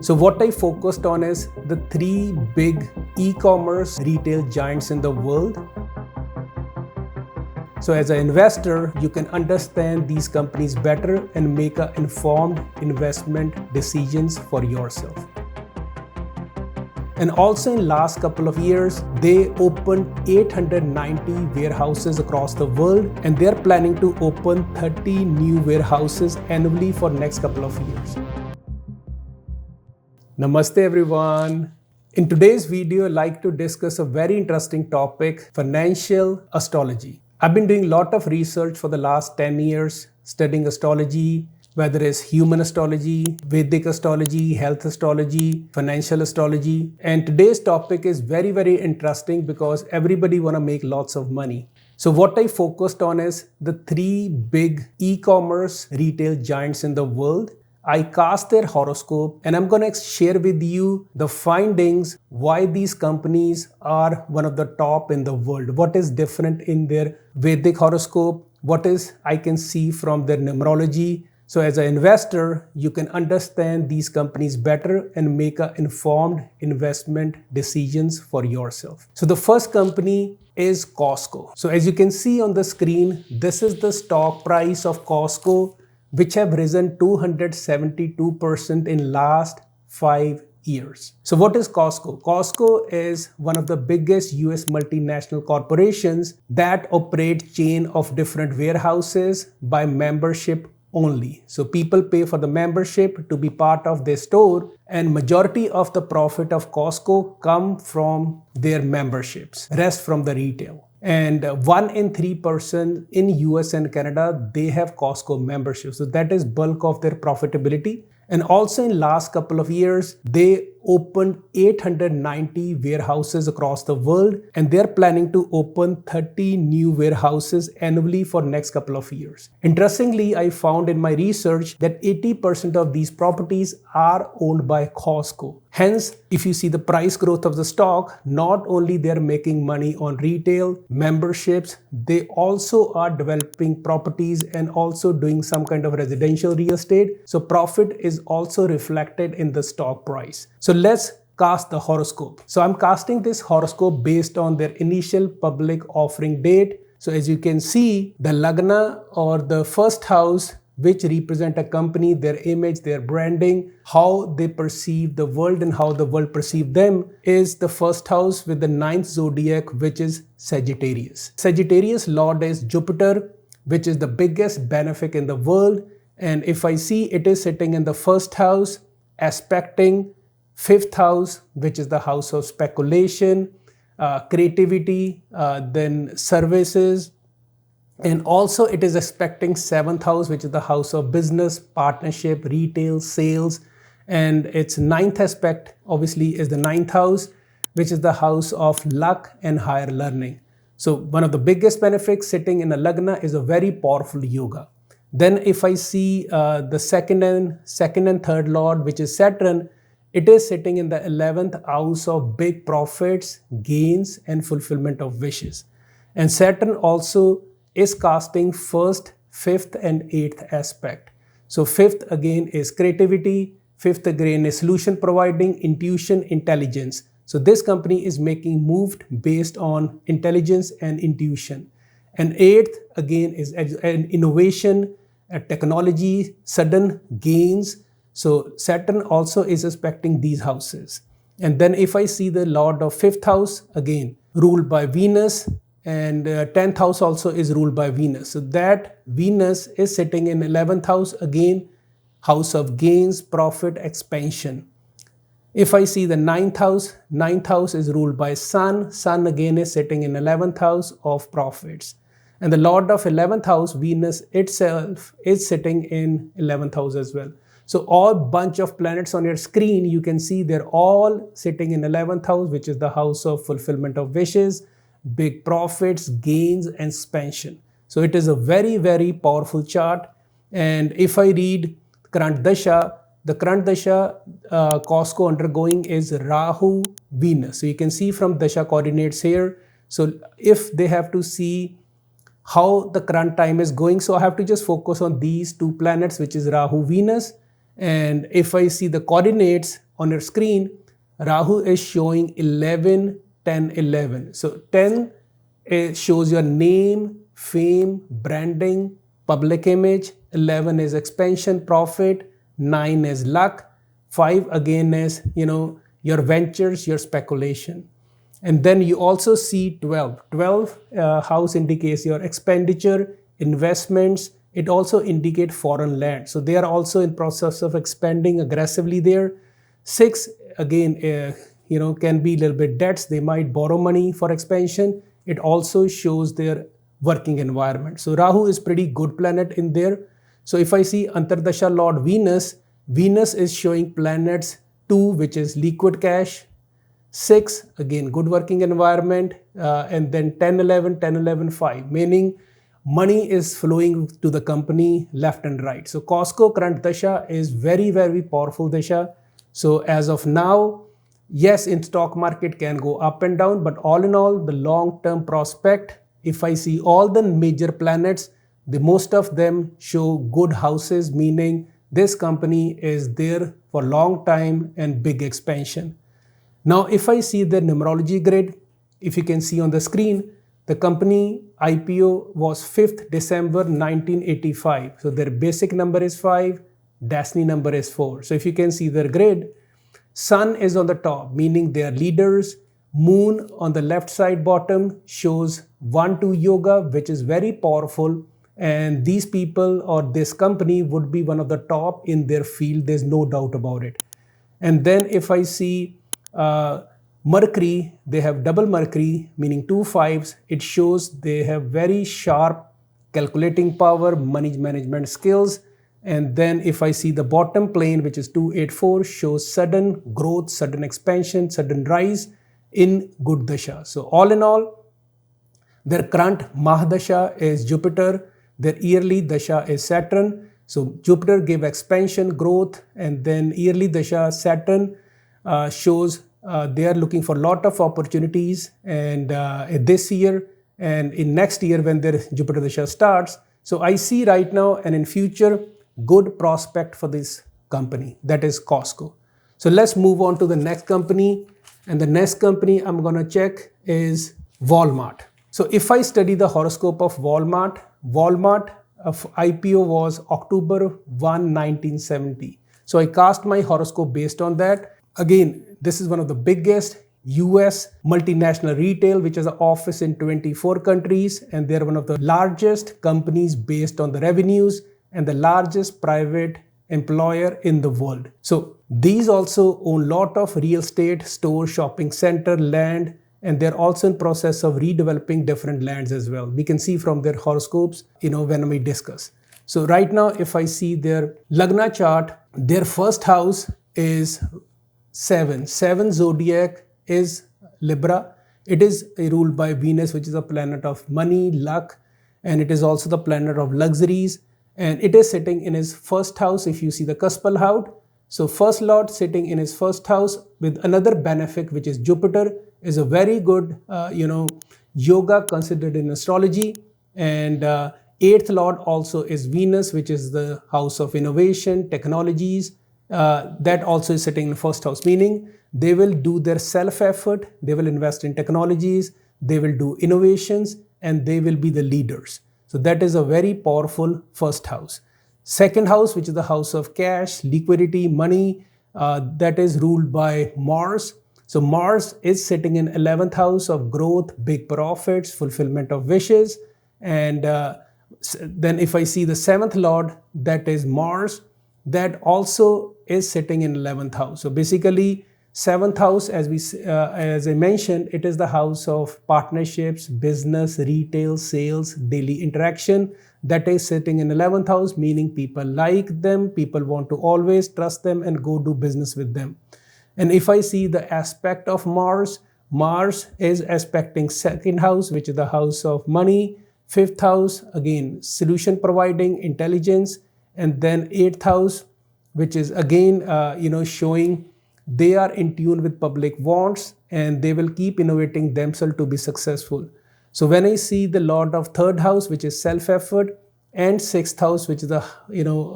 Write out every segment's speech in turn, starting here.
So what I focused on is the three big e-commerce retail giants in the world. So as an investor, you can understand these companies better and make an informed investment decisions for yourself. And also in last couple of years, they opened 890 warehouses across the world, and they're planning to open 30 new warehouses annually for next couple of years. Namaste everyone. In today's video, I'd like to discuss a very interesting topic, financial astrology. I've been doing a lot of research for the last 10 years, studying astrology, whether it's human astrology, Vedic astrology, health astrology, financial astrology. And today's topic is very, very interesting because everybody want to make lots of money. So what I focused on is the three big e-commerce retail giants in the world. I cast their horoscope and I'm going to share with you the findings, why these companies are one of the top in the world, what is different in their Vedic horoscope, what is I can see from their numerology. So as an investor, you can understand these companies better and make an informed investment decisions for yourself. So the first company is Costco. So as you can see on the screen, this is the stock price of Costco, which have risen 272% in last 5 years. So what is Costco? Costco is one of the biggest US multinational corporations that operate chain of different warehouses by membership only. So people pay for the membership to be part of their store, and majority of the profit of Costco come from their memberships, rest from the retail. And 1 in 3 person in US and Canada, they have Costco membership. So that is bulk of their profitability. And also in last couple of years, they opened 890 warehouses across the world, and they're planning to open 30 new warehouses annually for next couple of years. Interestingly, I found in my research that 80% of these properties are owned by Costco. Hence, if you see the price growth of the stock, not only they're making money on retail, memberships, they also are developing properties and also doing some kind of residential real estate. So profit is also reflected in the stock price. So let's cast the horoscope. So I'm casting this horoscope based on their initial public offering date. So as you can see, the Lagna or the first house, which represent a company, their image, their branding, how they perceive the world and how the world perceive them, is the first house with the 9th zodiac, which is Sagittarius. Sagittarius lord is Jupiter, which is the biggest benefic in the world. And if I see it is sitting in the first house, aspecting 5th house, which is the house of speculation, creativity, then services, and also it is expecting 7th house, which is the house of business, partnership, retail, sales. And its 9th aspect obviously is the 9th house, which is the house of luck and higher learning. So one of the biggest benefits sitting in a Lagna is a very powerful yoga. Then if I see the second and third lord, which is Saturn, it is sitting in the 11th house of big profits, gains, and fulfillment of wishes. And Saturn also is casting 1st, 5th, and 8th aspect. So 5th again is creativity, 5th again is solution providing, intuition, intelligence. So this company is making moved based on intelligence and intuition. And 8th again is an innovation, technology, sudden gains. So Saturn also is aspecting these houses. And then if I see the lord of 5th house, again ruled by Venus, and 10th house also is ruled by Venus. So that Venus is sitting in 11th house, again house of gains, profit, expansion. If I see the 9th house is ruled by Sun. Sun again is sitting in 11th house of profits. And the lord of 11th house, Venus itself, is sitting in 11th house as well. So all bunch of planets on your screen, you can see they're all sitting in 11th house, which is the house of fulfillment of wishes, big profits, gains, and expansion. So it is a very, very powerful chart. And if I read current dasha, the current dasha Costco undergoing is Rahu Venus. So you can see from dasha coordinates here. So if they have to see how the current time is going, so I have to just focus on these two planets, which is Rahu Venus. And if I see the coordinates on your screen, Rahu is showing 11, 10, 11. So 10 shows your name, fame, branding, public image. 11 is expansion, profit. 9 is luck. 5 again is, your ventures, your speculation. And then you also see 12. 12 house indicates your expenditure, investments. It also indicates foreign land. So they are also in process of expanding aggressively there. 6 again, can be a little bit debts. They might borrow money for expansion. It also shows their working environment. So Rahu is pretty good planet in there. So if I see Antardasha Lord Venus, Venus is showing planets 2, which is liquid cash. 6, again, good working environment. And then 10, 11, 10, 11, 5, meaning money is flowing to the company left and right. So Costco current Dasha is very, very powerful Dasha. So as of now, yes, in stock market can go up and down, but all in all, the long-term prospect, if I see all the major planets, the most of them show good houses, meaning this company is there for long time and big expansion. Now, if I see the numerology grid, if you can see on the screen, the company IPO was 5th December 1985. So their basic number is 5, destiny number is 4. So if you can see their grid, Sun is on the top, meaning they are leaders. Moon on the left side bottom shows 1-2 yoga, which is very powerful. And these people or this company would be one of the top in their field. There's no doubt about it. And then if I see Mercury, they have double Mercury, meaning 2 5s. It shows they have very sharp calculating power, money management skills. And then if I see the bottom plane, which is 284, shows sudden growth, sudden expansion, sudden rise in good dasha. So all in all, their current Mahadasha is Jupiter. Their yearly dasha is Saturn. So Jupiter gave expansion, growth, and then yearly dasha Saturn shows they are looking for a lot of opportunities, and this year and in next year when their Jupiter dasha starts. So I see right now and in future good prospect for this company, that is Costco. So let's move on to the next company, and the next company I'm going to check is Walmart. So if I study the horoscope of Walmart of IPO was October 1, 1970. So I cast my horoscope based on that. Again, this is one of the biggest US multinational retail, which has an office in 24 countries, and they're one of the largest companies based on the revenues and the largest private employer in the world. So these also own a lot of real estate, store, shopping center, land, and they're also in process of redeveloping different lands as well. We can see from their horoscopes, when we discuss. So right now, if I see their Lagna chart, their first house is 7. 7 zodiac is Libra. It is ruled by Venus, which is a planet of money, luck, and it is also the planet of luxuries. And it is sitting in his first house. If you see the cuspal house, so first lord sitting in his first house with another benefic, which is Jupiter, is a very good, yoga considered in astrology. And 8th lord also is Venus, which is the house of innovation, technologies. That also is sitting in the first house, meaning they will do their self-effort, they will invest in technologies, they will do innovations, and they will be the leaders. So that is a very powerful first house. Second house, which is the house of cash, liquidity, money, that is ruled by Mars. So Mars is sitting in 11th house of growth, big profits, fulfillment of wishes. And then if I see the 7th lord, that is Mars, that also is sitting in 11th house. So basically 7th house, as I mentioned, it is the house of partnerships, business, retail, sales, daily interaction. That is sitting in 11th house, meaning people like them, people want to always trust them and go do business with them. And if I see the aspect of Mars, Mars is aspecting 2nd house, which is the house of money, 5th house, again, solution providing, intelligence, and then 8th house, which is again, showing they are in tune with public wants and they will keep innovating themselves to be successful. So when I see the lord of 3rd house, which is self-effort, and 6th house, which is the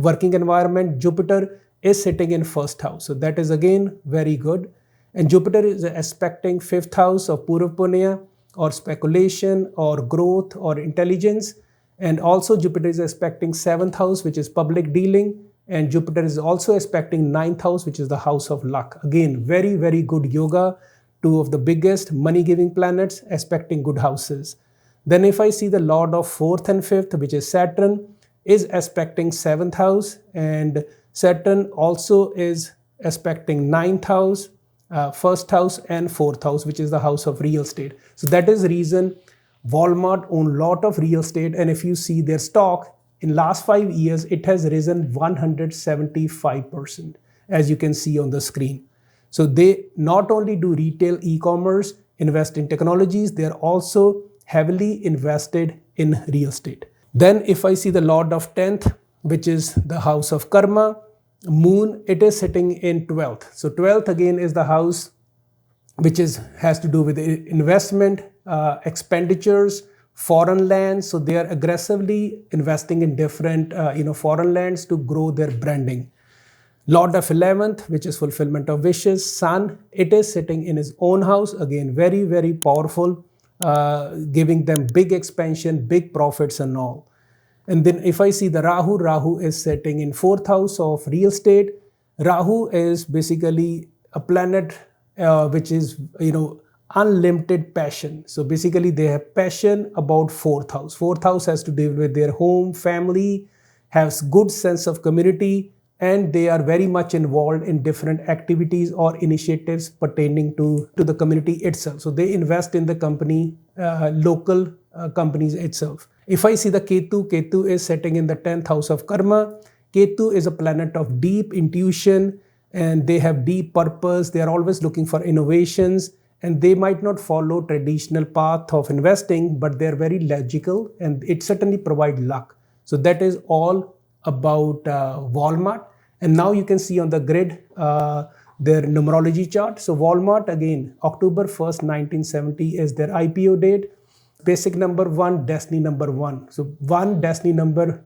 working environment, Jupiter is sitting in first house. So that is again very good. And Jupiter is aspecting fifth house of Purva Punya, or speculation, or growth, or intelligence. And also Jupiter is aspecting seventh house, which is public dealing. And Jupiter is also aspecting ninth house, which is the house of luck. Again, very, very good yoga. Two of the biggest money-giving planets aspecting good houses. Then if I see the Lord of fourth and fifth, which is Saturn, is aspecting seventh house, and Saturn also is aspecting ninth house, first house, and fourth house, which is the house of real estate. So that is the reason Walmart own lot of real estate, and if you see their stock in last 5 years, it has risen 175%, as you can see on the screen. So they not only do retail e-commerce, invest in technologies, they are also heavily invested in real estate. Then if I see the Lord of 10th, which is the house of karma, moon, it is sitting in 12th. So 12th again is the house which has to do with investment, expenditures, foreign lands. So they are aggressively investing in different foreign lands to grow their branding. Lord of 11th, which is fulfillment of wishes, Sun, it is sitting in his own house. Again, very, very powerful, giving them big expansion, big profits and all. And then if I see the Rahu is sitting in fourth house of real estate. Rahu is basically a planet which is, unlimited passion. So basically they have passion about fourth house. Fourth house has to do with their home, family, has good sense of community, and they are very much involved in different activities or initiatives pertaining to the community itself. So they invest in the company, local companies itself. If I see the Ketu is sitting in the 10th house of karma. Ketu is a planet of deep intuition, and they have deep purpose. They are always looking for innovations, and they might not follow traditional path of investing, but they are very logical, and it certainly provides luck. So that is all about Walmart. And now you can see on the grid their numerology chart. So Walmart, again, October 1st, 1970 is their IPO date. Basic number 1, destiny number 1. So 1 destiny number,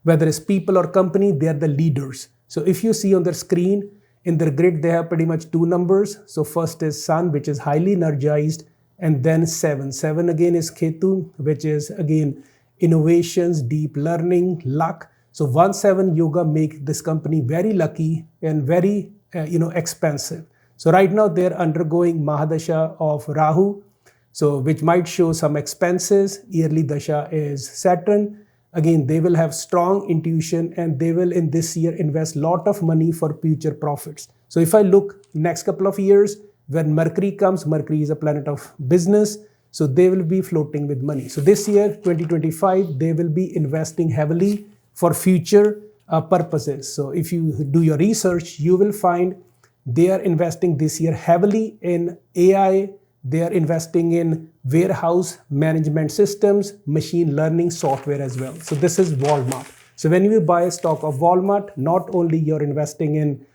whether it's people or company, they are the leaders. So if you see on their screen, in their grid, they have pretty much 2 numbers. So first is Sun, which is highly energized, and then 7. 7 again is Ketu, which is again innovations, deep learning, luck. So 1-7 yoga make this company very lucky and very expensive. So right now they're undergoing Mahadasha of Rahu, so which might show some expenses. Yearly Dasha is Saturn. Again, they will have strong intuition, and they will in this year invest lot of money for future profits. So if I look next couple of years, when Mercury comes, Mercury is a planet of business, so they will be floating with money. So this year, 2025, they will be investing heavily for future purposes. So if you do your research, you will find they are investing this year heavily in AI. They are investing in warehouse management systems, machine learning software as well. So this is Walmart. So when you buy a stock of Walmart, not only you're investing in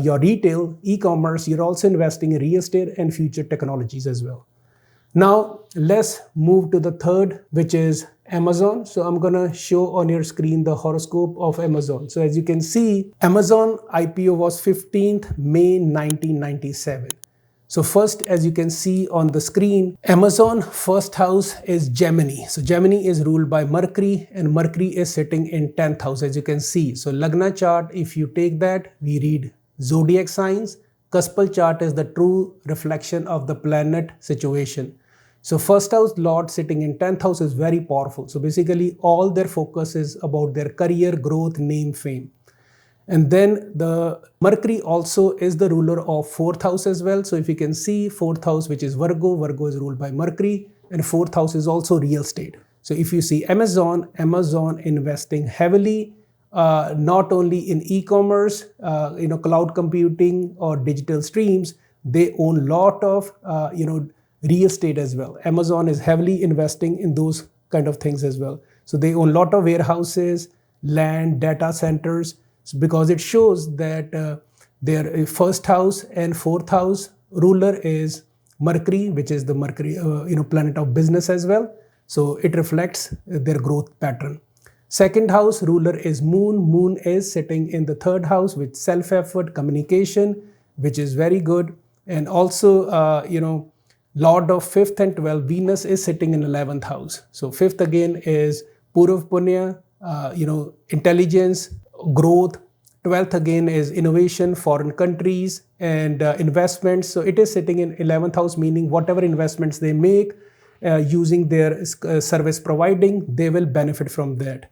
your retail, e-commerce, you're also investing in real estate and future technologies as well. Now let's move to the third, which is Amazon. So I'm gonna show on your screen the horoscope of Amazon. So as you can see, Amazon IPO was 15th May 1997. So first, as you can see on the screen, Amazon first house is Gemini. So Gemini is ruled by Mercury, and Mercury is sitting in 10th house, as you can see. So Lagna chart, if you take that, we read zodiac signs. Cuspal chart is the true reflection of the planet situation. So first house Lord sitting in 10th house is very powerful. So basically all their focus is about their career, growth, name, fame. And then the Mercury also is the ruler of 4th house as well. So if you can see 4th house, which is Virgo, Virgo is ruled by Mercury, and 4th house is also real estate. So if you see Amazon investing heavily, not only in e-commerce, cloud computing or digital streams, they own lot of, real estate as well. Amazon is heavily investing in those kind of things as well. So they own lot of warehouses, land, data centers, because it shows that their first house and 4th house ruler is Mercury, which is the Mercury, planet of business as well. So it reflects their growth pattern. Second house ruler is Moon. Moon is sitting in the third house with self-effort, communication, which is very good. And also, Lord of 5th and 12th, Venus is sitting in 11th house. So 5th again is Purav Punya, intelligence, growth. 12th again is innovation, foreign countries, and investments. So it is sitting in 11th house, meaning whatever investments they make using their service providing, they will benefit from that.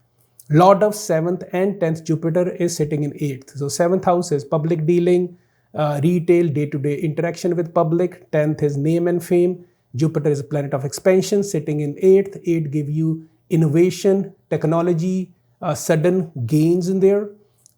Lord of 7th and 10th, Jupiter is sitting in 8th. So 7th house is public dealing, retail, day-to-day interaction with public. 10th is name and fame. Jupiter is a planet of expansion sitting in 8th. 8 give you innovation, technology, sudden gains in there.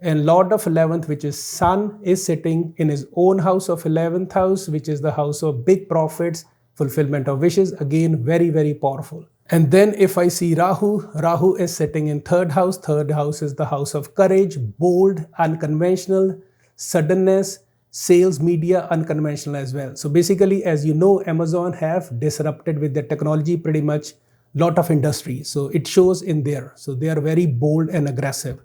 And Lord of 11th, which is Sun, is sitting in his own house of 11th house, which is the house of big profits, fulfillment of wishes. Again, very, very powerful. And then if I see Rahu, Rahu is sitting in third house. Third house is the house of courage, bold, unconventional, suddenness, sales, media, unconventional as well. So basically, as you know, Amazon have disrupted with their technology pretty much lot of industries. So it shows in there. So they are very bold and aggressive.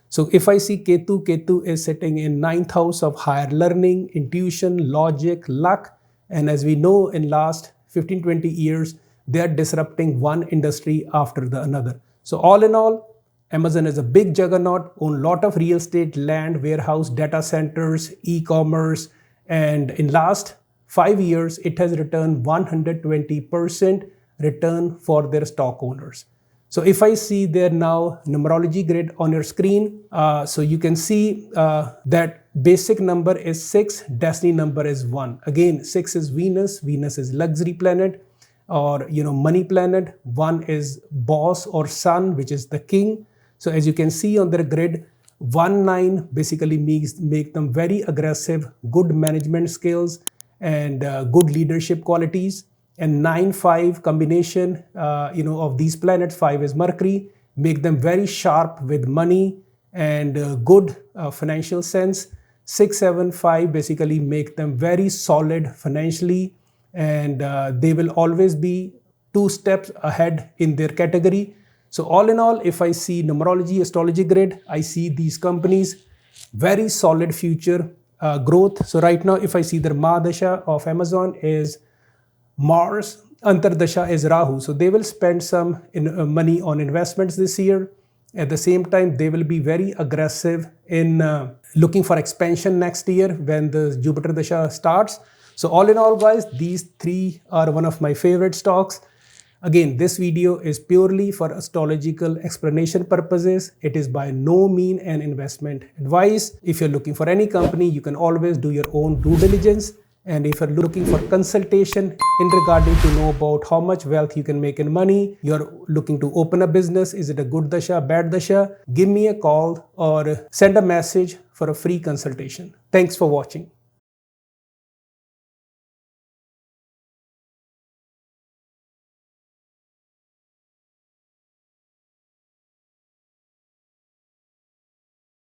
So if I see Ketu, Ketu is sitting in 9th house of higher learning, intuition, logic, luck. And as we know, in last 15-20 years, they are disrupting one industry after the another. So all in all, Amazon is a big juggernaut, own lot of real estate, land, warehouse, data centers, e-commerce. And in last 5 years, it has returned 120% return for their stock owners. So if I see their now numerology grid on your screen, so you can see that basic number is 6, destiny number is 1. Again, 6 is Venus. Venus is luxury planet or money planet. 1 is boss or sun, which is the king. So as you can see on their grid, 1, 9 basically make them very aggressive, good management skills and good leadership qualities. And 9, 5 combination, of these planets, 5 is Mercury, make them very sharp with money and good financial sense. 6, 7, 5 basically make them very solid financially, and they will always be 2 steps ahead in their category. So all in all, if I see numerology, astrology grid, I see these companies very solid future growth. So right now, if I see their Mahadasha of Amazon is Mars, Antardasha is Rahu. So they will spend some money on investments this year. At the same time, they will be very aggressive in looking for expansion next year when the Jupiter Dasha starts. So all in all, guys, these 3 are one of my favorite stocks. Again, this video is purely for astrological explanation purposes. It is by no mean an investment advice. If you're looking for any company, you can always do your own due diligence. And if you're looking for consultation in regarding to know about how much wealth you can make in money, you're looking to open a business, is it a good dasha, bad dasha, give me a call or send a message for a free consultation. Thanks for watching.